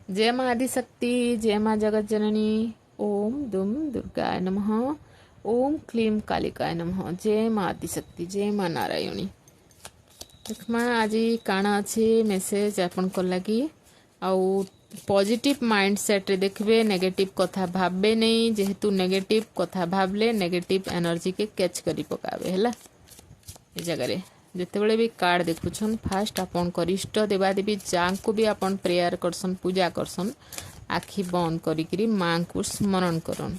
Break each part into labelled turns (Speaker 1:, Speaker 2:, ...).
Speaker 1: जय माँ आदिशक्ति, जय माँ जगत जननी। ओम दुम दुर्गाय नमः। ओम क्लीम कालिकाय नमः। जय माँ आदिशक्ति, जय माँ नारायणी। देखमा आज काण अच्छे मेसेज आपन को लगी आउ पॉजिटिव माइंडसेट रे देखबे, नेगेटिव कथा भाबे नहीं, जेहेतु नेगेटिव कथा भाबले नेगेटिव एनर्जी के कैच करी पकावे हैला। ए जगह जितेबले भी कार्ड देखुछन फास्ट आपन करिष्ठ देवादेवी जान को भी आपन प्रेयर करसन, पूजा करसन, आखि बंद करी माँ को स्मरण करन।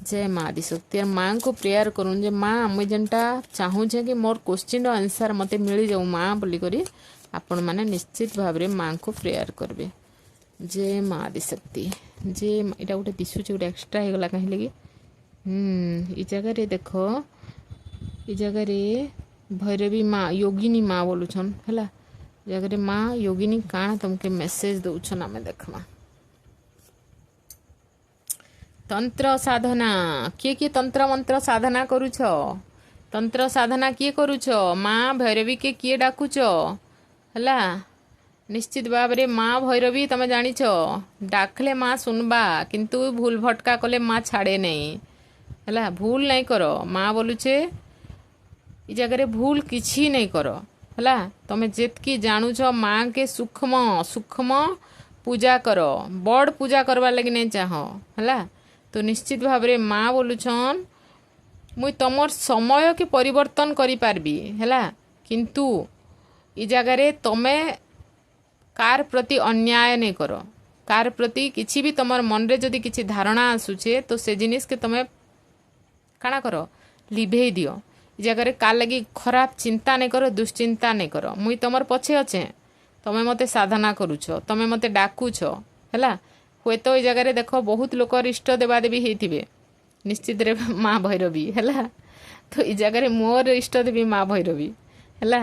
Speaker 1: जय माँ आदिशक्ति। और माँ को प्रेयर करूँ जे माँ मुझे जेनटा चाहूचे कि मोर क्वेश्चन आंसर मते मिल जाऊ माँ बोली करी आपण माने निश्चित भाव रे माँ को प्रेयर करबे। जय माँ आदिशक्ति। जे इटा गोटे दिशुचे गोटे एक्स्ट्रा हो गला कहीं लगी। ई जगह रे देखो, ई जगह रे भैरवी माँ योगिनी माँ बोलुछन हैला। जगह रे माँ योगिनी काण तुमके मेसेज दउछन आमे देखमा। तंत्र साधना किए तंत्र मंत्र साधना करूछ? तंत्र साधना किए करूछ? माँ भैरवी के किए डाकुछ हैला। निश्चित भाव रे माँ भैरवी तमे जानिछ, डाकले माँ सुनबा किंतु भूल भटका कले माँ छाड़े नहीं हैला। भूल नहीं करो माँ बोलुछे ई जगह भूल किछि नहीं करो हैला। तमे जेतकी जानुछ माँ के सूक्ष्म सूक्ष्म पूजा करो, बड़ पूजा करवा लगी नहीं चाह हैला। तो निश्चित भाव रे माँ बोलुछन मुई तमर समय के परिवर्तन करी पारबी हैला, किंतु ई जगह रे तमे कार प्रति अन्याय नहीं करो। कार प्रति किछि भी तमर मन रे जदि किछि धारणा आसुचे तो से जिनिस के तमे काना करो लिभेई दियो। ई जगह रे का लगी खराब चिंता नहीं करो, दुश्चिंता नहीं करो। मुई तमर पछे अच्छे, तमे मते साधना करूछ, तमे मते डाकुछ हैला। हुए तो ई जगह रे देखो बहुत लोक इष्ट देवादेवी हेथिबे, निश्चित रे माँ भैरवी हैला। तो ई जगह रे मोर इष्ट देवी माँ भैरवी हैला।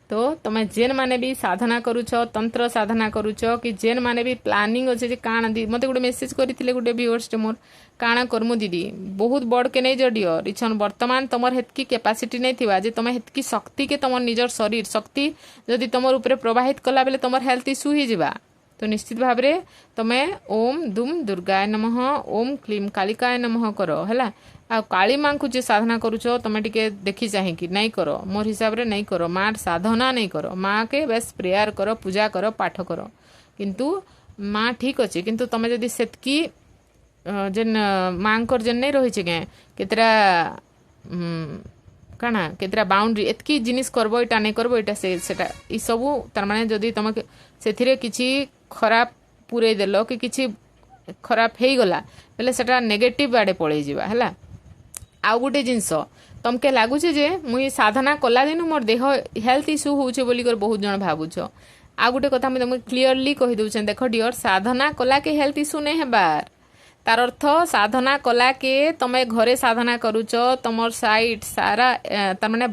Speaker 1: तो तमे जेन माने भी साधना करूछ, तंत्र साधना करूछ कि जेन माने भी प्लानिंग अच्छे जे काण दी मते गोटे मेसेज करथिले गोटे व्यूअर्स मोर काण करमु दीदी बहुत बड़ के नहीं जडियो रिछन। वर्तमान तमर हेतकी कैपेसिटी नहीं थिबा जे तमे हेतकी शक्ति के तमर निजर शरीर शक्ति जदि तमर ऊपर प्रवाहित कला बेले तमर हेल्थ इश्यू ही जिबा। तो निश्चित भाव रे तमे ओम दुम दुर्गाय नमः, ओम क्लीम कालिकाय नमः करो हैला। आ काली माँ को जे साधना करूछ तमे टिके देखी चाहे कि नहीं करो, मोर हिसाब रे नहीं करो। माँ साधना नहीं करो, माँ के बस प्रेयर करो, पूजा करो, पाठ करो। किंतु माँ ठीक अच्छे, किंतु तमे जदि सेतकी जेन माँ जेन नहीं रही के केतरा काना केतरा बाउंड्री एतकी जिनिस करबो इटा नहीं करबो इटा सेटा ई सबू तार माने जदि तमे सेथिरे किछि खराब पुरे देलो कि किछि खराब हे गला बेले सेटा नेगेटिव आड़े पळै जिबा हैला। आउ गोटे जिनस तमके लगुचे जे मुई साधना कला दिन मोर देह हेल्थ इश्यू होउछे बोली कर बहुत जन भाबुछ। आ गोटे कथा मुई तुमके क्लियरली कहि दउछन, देखो डियर साधना कला के हेल्थ इश्यू नहीं हेबार। तार अर्थ साधना कला के तमे घरे साधना करूच, तमर साइड सारा तार माने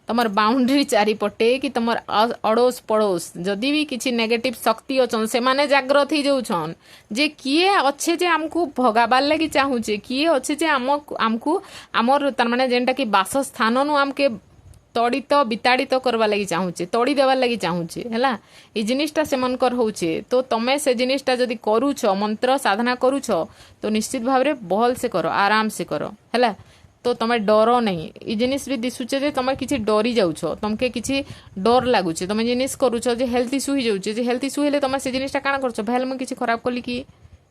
Speaker 1: तमर बाउंड्री चारिपटे कि तमर अड़ोस पड़ोस जदि भी किछि नेगेटिव शक्ति अछन से माने जागृत ही जाउछन जे किए अच्छे जे हमकु भगाबार लगी चाहूचे, किए अच्छे जे हमकु हमर तार माने जेनटा कि बासस्थान नु हमके तड़ित विताड़ित करवा लगी चाहूचे, तड़ी देवार लगी चाहूचे हैला। ई जिनिसटा से मनकर होउचे। तो तमे से जिनिसटा जदि करूछ, मंत्र साधना करूछ तो निश्चित भाव रे बहल से करो, आराम से करो हैला। तो तमे डरो नहीं। ई जिनिस भी दिसुचे जे तमे किछि डरी जाउछ, तमके किछि डर लागुचे, तमे जिनिस करूछ जे हेल्थ इश्यू ही जाउचे, जे हेल्थ इश्यू हेले तमे से जिनिसटा काना करछ भेल म किछि खराब कली की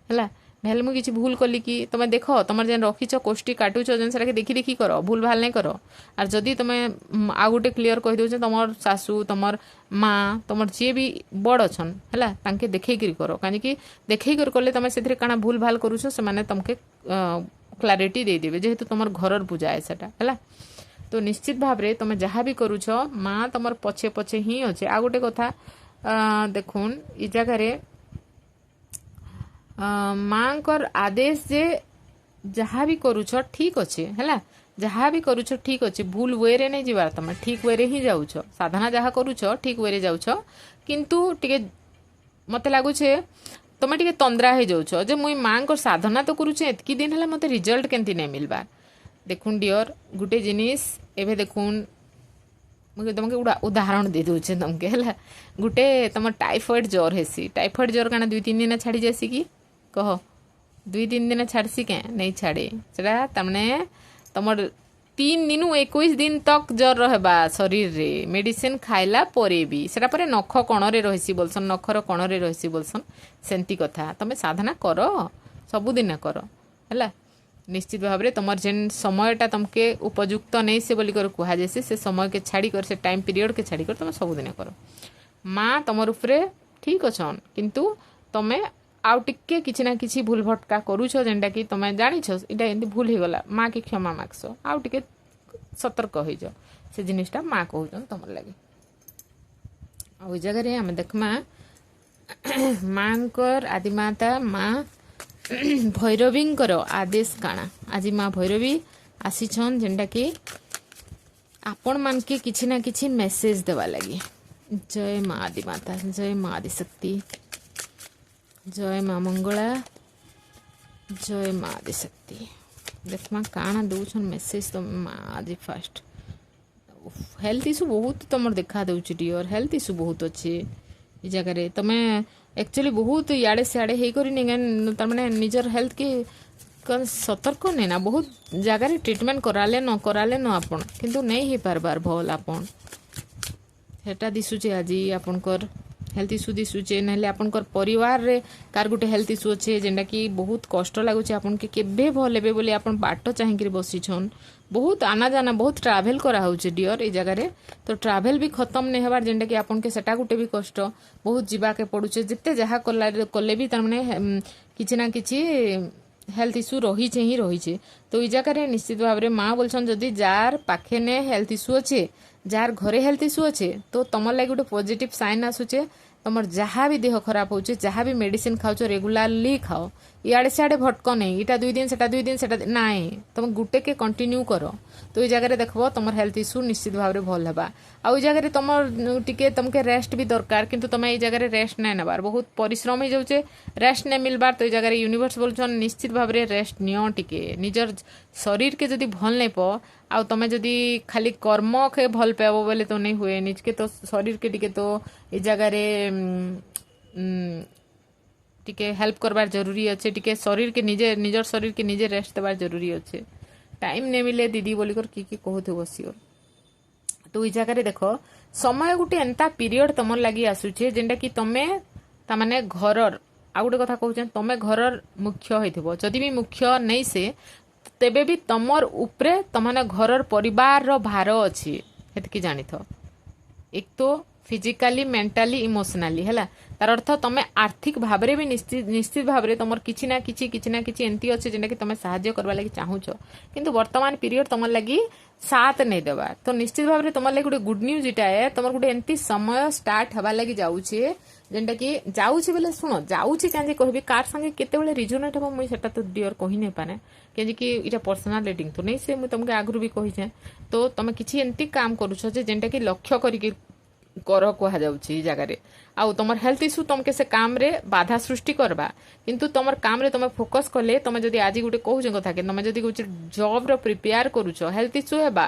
Speaker 1: हैला, भेल मु किछि भूल कली कि तमे देखो तमर जेन रखिछ कोष्टी काटुछ जेन सेटा के देखी देखी करो, भूल भाल नहीं करो। और जदि तमे आ गोटे क्लियर कहि दउछ तमर सासू तमर माँ तमर जे भी बड़ अछन हैला तांके देखै करी करो, काहे कि देखै कर करले तमे सेथरे काना भूल भाल करूछ से माने तमके क्लैरिटी दे देबे जेहेतु तमर घरर पूजा है सेटा हैला। तो निश्चित भाव रे तमे जहाँ भी करूछ माँ तमर पछे पछे ही अच्छे। आ गोटे कथा देखुन ई जगह रे माँकर आदेश जे जहाँ भी करूछ ठीक अच्छे हैला, जहाँ भी करूछ ठीक अच्छे, भूल वे रे नहीं जीवार, तमे ठीक वे रे ही जाउछ। साधना जहाँ करूछ ठीक वे रे जाउछ, किंतु टिके मते लागुछे तमे टिके तंद्रा हे जाउछ जे मुई माँकर साधना तो करूछे एतकी दिन हैला मते रिजल्ट केंती नहीं मिलबार। देखुन डियर गुटे जिनिस एभे देखुन मुझे तुमके उदाहरण दे दूचे तुमके है गोटे तुम टाइफॉइड ज्वर हेसी टाइफॉइड ज्वर काना 2-3 दिन छाड़ी जासी कि कह 2-3 दिन छाड़सी क्या नहीं छाड़े सेटा तमने तुम 3 दिन 21 दिन तक ज्वर रहबा शरीर रे मेडिसिन खाइला परे भी सेटा परे नख कणरे रहिसी बोलसन नखर कणरे रहिसी बोलसन सेंती कथा तमे साधना करो सबुदिन कर है निश्चित भाव में तुम जेन समयटा तुमके उपयुक्त नहीं से बोली कर कह जाए से समय के छाड़ी कर से टाइम पीरियड के छाड़ी कर तुम सबुदिन कर माँ तुम उपरे ठीक अच्छन किंतु तुम आउ टिके किसी ना किसी भूल भटका करूछ जेनटा कि तुम जानिछ इटा एमती भूल हो गला माँ की क्षमा मागस आउ टिके सतर्क हो जाओ से जिनिसटा माँ कहउछन तुम लगे आ जगह आम देखमा माँकर आदिमाता माँ भैरवींकर आदेश काना आज माँ भैरवी आसीछन जेनटा कि आपण मान के किसी ना किसी मेसेज देवा लगी जय माँ आदिमाता जय माँ आदिशक्ति जय माँ मंगला जय माँ आदिशक्ति देखमा काना दउछन मेसेज तो माँ आज फास्ट हेल्थ इशू बहुत तुम देखा दउछि डियर हेल्थ इशू बहुत अच्छे ई जगह तमे एक्चुअली बहुत इे सियाड़े तार निजर हेल्थ के सतर्क नहीं ना बहुत जगार ट्रीटमेंट कराले न आपन किंतु नहीं हो पारबार भल आपन हेटा दिशुचे आज आपनकर हेल्थ इशू दिशुचे ना आपनकर परिवार रे कार गुटे हेल्थ इशू अच्छे जेनटा कि बहुत कष्ट लगुचे आपन के केबे भल हेबे बोली आपन बाट चाहिए बसीछन बहुत आना जाना बहुत ट्राभेल करा होचे डियर ई जगह तो ट्राभेल भी खत्म नहीं हबार जेनटा कि आपन के सेटा गुटे भी कष्ट बहुत जीवा के पड़ुचे जिते जहाँ कले भी तारमाने किछि ना किछि हेल्थ इशू रहीचे ही रहीचे तो ई जगह निश्चित भाव में माँ बोलछन जदि जार पाखे ने हेल्थ इशू अच्छे जार घरे हेल्थ इशू अच्छे तो तुम लगे गोटे पॉजिटिव साइन आसुचे तुम जहाँ भी देह खराब होचे जहाँ भी मेडिसिन खाओ रेगुलारली खाओ इे सियाड़े भटक नहीं इटा 2 दिन सेटा 2 दिन सेटा नाई तुम गुटे के कंटिन्यू कर तो ये जगह देखो तुम हेल्थ इशू निश्चित भाव में भल है आउ जगह तुम टिके तुमके रेस्ट भी दरकार किंतु तुम ये जगह रेस्ट नहीं नबार बहुत परिश्रम हो जाऊे रेस्ट नहीं मिलबार तो ये जगह यूनिवर्स बोलछन निश्चित भाव में रेस्ट नियो टिके निजर शरीर के जदि भल नहीं प आउ तुम जदि खाली कर्म के भल पाब बोले तो नहीं हुए निज के तो शरीर के टिके तो ये जगह टिके हेल्प करबार जरूरी अच्छे टिके शरीर के निजे निजर शरीर के निजे रेस्ट देवार जरूरी अच्छे टाइम नहीं मिले दीदी बोलिकर कि कहते बसिओ तो ई जगह देख समय गोटे एंता पीरियड तुम लगी आसुचे जेनटा कि तुमे तामाने घरर आ गोटे कथा कहूँ तुमे घरर मुख्य होइथिबो जदि भी मुख्य नहीं से तेबे भी तमर उपरे तमाने घरर परिवार रो भार अछि हेतकी जानि थो एक तो फिजिकाली मेंटाली इमोशनाली है तार अर्थ तुम आर्थिक भाव में भी निश्चित भाव में तुम किसी ना किसी एमती अच्छे जेनटा कि तुम साहाय्य करवा लगी चाहूच किंतु वर्तमान पीरियड तुम लगी साथ नहीं देवा तो निश्चित भाव में तुम लगी गोटे गुड न्यूज इटा है तुम गोटे एमती समय स्टार्ट हवा लगी जाऊे जेनटा कि जाऊे बोले शुण जाऊे क्या कहबी कार संगे केते रिजोनेट हम मुझे तो डियर कही नहीं पाने कि इटा पर्सनाल रेटिंग तो नहीं से मुझे तुमको आगु भी कही तो तुम किसी एमती काम करुछ जेनटा कि लक्ष्य करके कर कह जगह आउ तुम हेल्थ इशू तुमके से काम रे बाधा सृष्टि करबा किंतु तुम काम रे तुम फोकस कले तुम जदि आज गोटे कहूछ कथा कि तुम जदि कुछ जॉब रो प्रिपेयर करूछ हेल्थ इशू हेबा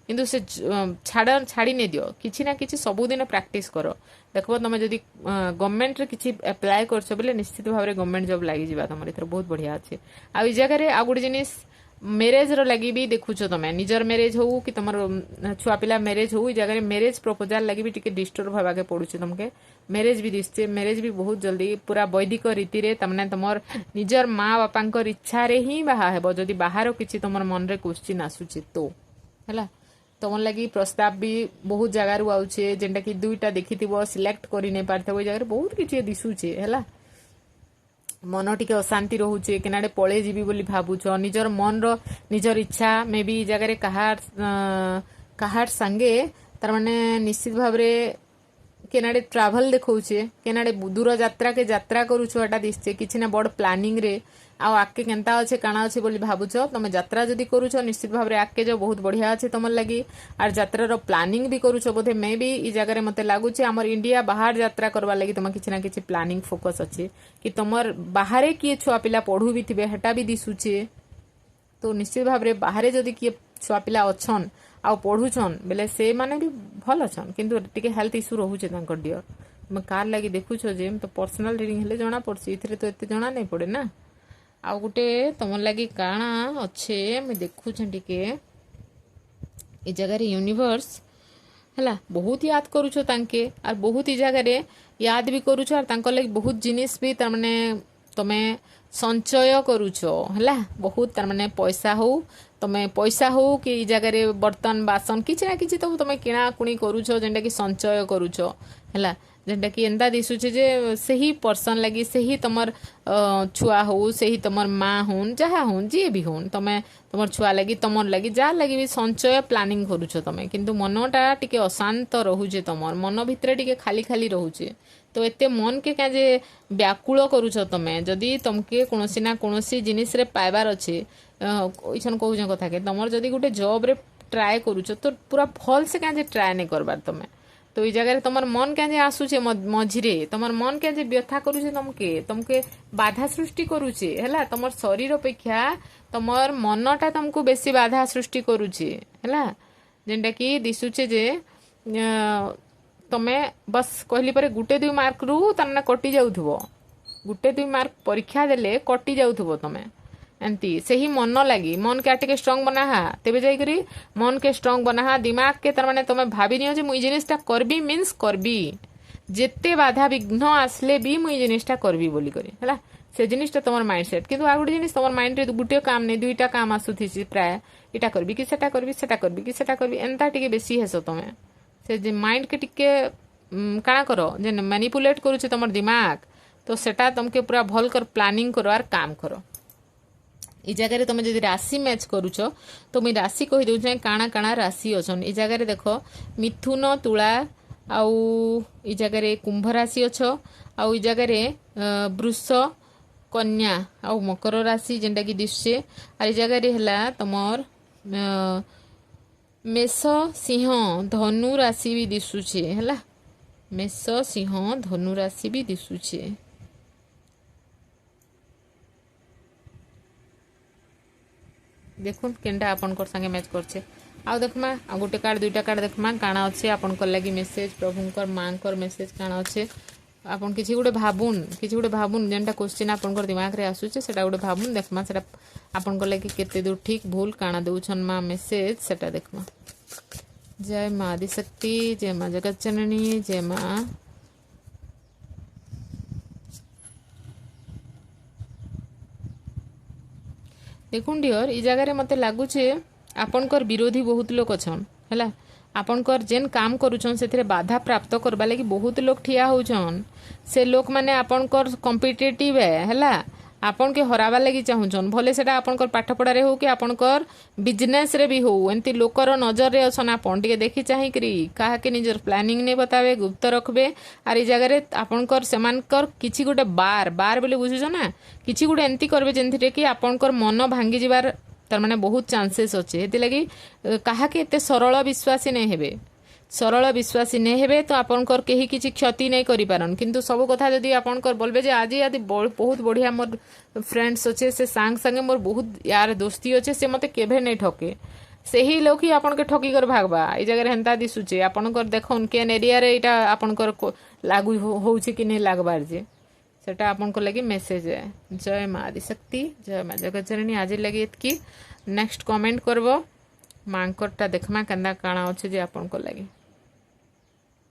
Speaker 1: किंतु से छाड़ी नहीं दियो किछि ना किछि सबुदिन प्रैक्टिस करो देखो तुम जदि गवर्नमेंट रे किछि अप्लाई करछ बोले निश्चित भाव में गवर्नमेंट जॉब लागी जिबा तुम एथर बहुत बढ़िया अच्छे आ ई जगह रे आ गोटे जिनिस मैरेज रो लगी भी देखुछ तुम निजर मैरेज हो कि तुम छुआ पिला मैरेज हो जगह मैरेज प्रपोजल लगी भी टिके डिस्टर्ब होगा के पड़ुचे तुमके मैरेज भी दिशे मैरेज भी बहुत जल्दी पूरा वैदिक रीति रे तमने तुमर निजर माँ बापा इच्छा रे ही बाहा हेबो जदि बाहर किछि तुमर मन रे क्वेश्चन आसुचे तो हैला तुम लगी प्रस्ताव भी बहुत जगार आउचे जेनटा कि 2टा देखिथिबो सिलेक्ट करि नै पारथबो जगह बहुत किछि दिसुचे हैला मन टिके अशांति रोचे केनाडे पळे जीवी बोली भाबुछ निजर मन रो निजर इच्छा मे भी जगह कहार संगे तार माने निश्चित भाव में केनाडे ट्राभल देखौछे केनाडे दूर यात्रा के यात्रा करूछ एटा दिसछे किछि ना बड़ प्लानिंग रे आ आके केनता अच्छे काना अच्छे बोली भाबुछ तुम यात्रा जदि करूछ निश्चित भाव में आके जो बहुत बढ़िया अच्छे तुम लगी आर यात्रार प्लानिंग भी करूछ बोधे मे भी ई जगह मते लागुचे हमर इंडिया बाहर यात्रा करवा लगी तुम किछि ना किछि प्लानिंग फोकस अच्छे कि तुमर बाहरे किए छुआ पिला पढ़ू भी थिबे हेटा भी दिसुचे तो निश्चित भाव में बाहरे जदि किए छुआ पिला अच्छन आउ पढ़ुछन बेले से माने भी भल अछन किंतु टिके हेल्थ इश्यू रहउछे तांकर डियर तुम कार लगी देखुछ जे तो पर्सनल रीडिंग हेले जना पड़सी इथरे तो एते जना नहीं पड़े ना आउ गुटे तुम लगी काना अच्छे मैं देखुछ टिके ए जगह रे यूनिवर्स हला बहुत याद करूछ तांके और बहुत ही जगह रे याद भी करूछ और तांकर लगी बहुत जिनिस भी तार माने तमे संचय करूछ हला बहुत तार माने पैसा हो तमे पैसा हो कि ई जगह रे बर्तन बासन किछि ना किछि तो तमे किणा कुणी करूछ जेंटा कि संचय करूछ हला जेंटा कि एंदा दिसुचे जे सही पर्सन लगी सही तमर छुआ हो सही तमर माँ होन जहा होन जी भी होन तमे तमर छुआ लगी तमर लगी जा लगी भी संचय प्लानिंग करूछ तमे किंतु मनटा टिके अशांत रहुचे तमर मन भितरे टिके खाली खाली रहुचे तो एते मन के क्या जे व्याकुल करूछ तमे जदि तमके कोनोसी ना कोनोसी जिनिस रे पाइबार अछि इछन कहूछ कथा के तमर जदि गुटे जॉब रे ट्राई करूछ तो पूरा फल से क्या जे ट्राई नहीं करबार तमे तो ई जगह तमर मन क्या आसुचे मझिरे तमर मन क्या व्यथा करूचे तमके बाधा सृष्टि करूचे हैला तमर शरीर अपेक्षा तमर मनटा तुमको बेसी बाधा सृष्टि करूचे हैला जेंटा कि दिसुचे जे तमे बस कहली परे गुटे 2 मार्क रु तमना कटि जाउथबो गुटे 2 मार्क परीक्षा देले कटि जाउथबो तमे एंती सही मन लगी मन के आटे के स्ट्रांग बनाहा तेबे जाई करी मन के स्ट्रांग बनाहा दिमाग के तार माने तमे भाबी नियो जे मुई जिनिसटा करबी मींस करबी जेते बाधा विघ्न आसले भी मुई जिनिसटा करबी बोली करी हला से जिनिसटा तमर माइंडसेट किंतु आ गुटे जिनिस तमर माइंड रे गुटे काम नै दुईटा काम आसुथि प्राय इटा करबी कि सेटा करबी सेटा करबी कि सेटा करबी एंता टिके बेसी हेसो तमे से जे माइंड के टिके काना करो जे मैनिपुलेट करूचे तमर दिमाग तो सेटा तमके पूरा भल कर प्लानिंग करवार काम करो ई जगह रे तुम जदि राशि मैच करूछ तो मुझे राशि कही दूचे काଣା काଣା राशि अछन ई जगह रे देखो मिथुन तुला आउ ई जगह रे कुंभ राशि अछ आउ ई जगह रे वृष कन्या आउ मकर राशि जेंटा कि दिशे आ ई जगह रे हला तमर मेष सिंह धनु राशि भी दिसुछे हला मेष सिंह धनु राशि भी दिसुछे देखुन केनटा आपन संगे मैच करछे आउ देखमा आ गोटे कार्ड दुईटा कार्ड देखमा काना अच्छे आपन लगी मेसेज प्रभुंकर मांकर मेसेज काना अच्छे आपन किछि गुटे भाबुन जेनटा क्वेश्चन आपन दिमाग रे आसुचे सेटा गुटे भाबुन देखमा सेटा आपन लगी केते दूर ठीक भूल काना देउछन मा मेसेज सेटा देखमा जय मां आदिशक्ति जय मां जगत जननी जय मां देखुन डियर ई जगह रे मते लागुचे आपनकर विरोधी बहुत लोग अछन हैला आपनकर जेन काम करूछन सेथिरे बाधा प्राप्त करबा लागि बहुत लोग ठिया होछन से लोक माने आपनकर कॉम्पिटिटिव हैला आपन के हराबा लागि चाहुछन भले सेटा आपनकर पाठ पढ़ा रे हो कि आपनकर बिजनेस रे भी हो एंती लोकर नजर रे असन आपन टिके देखि चाहि करी काहा के निजर प्लानिंग ने बतावे गुप्त रखबे आर ई जगह रे आपनकर सेमानकर किछि गुटे बार बार बोले बुझिछो ना किछि गुटे एंती करबे जेंथिरे कि आपनकर मन भांगी जिबार तार माने बहुत चांसेस अच्छे हेति लगी काहा के एते सरल विश्वासी नहीं हेबे सरल विश्वासी नहीं हेबे तो आपनकर केही किछि क्षति नहीं करि पारन किंतु सब कथा जदी आपनकर बोलबे जे आज आदि बहुत बढ़िया मोर फ्रेंड्स अच्छे से सांग संगे मोर बहुत यार दोस्ती अच्छे से मते केभे नहीं ठके सही लोग ही आपन के ठकी कर भागबा ई जगह हेंता दिसुचे आपनकर देखन केन एरिया रे इटा आपनकर लागू होउचे कि नहीं लागबार जे सेटा आपनको लगी मेसेज है जय मां आदिशक्ति जय मां जगत जननी आज लगी एतकी नेक्स्ट कमेंट करबो मांकरटा देखमा कंदा काଣା अच्छे जे आपनको लगी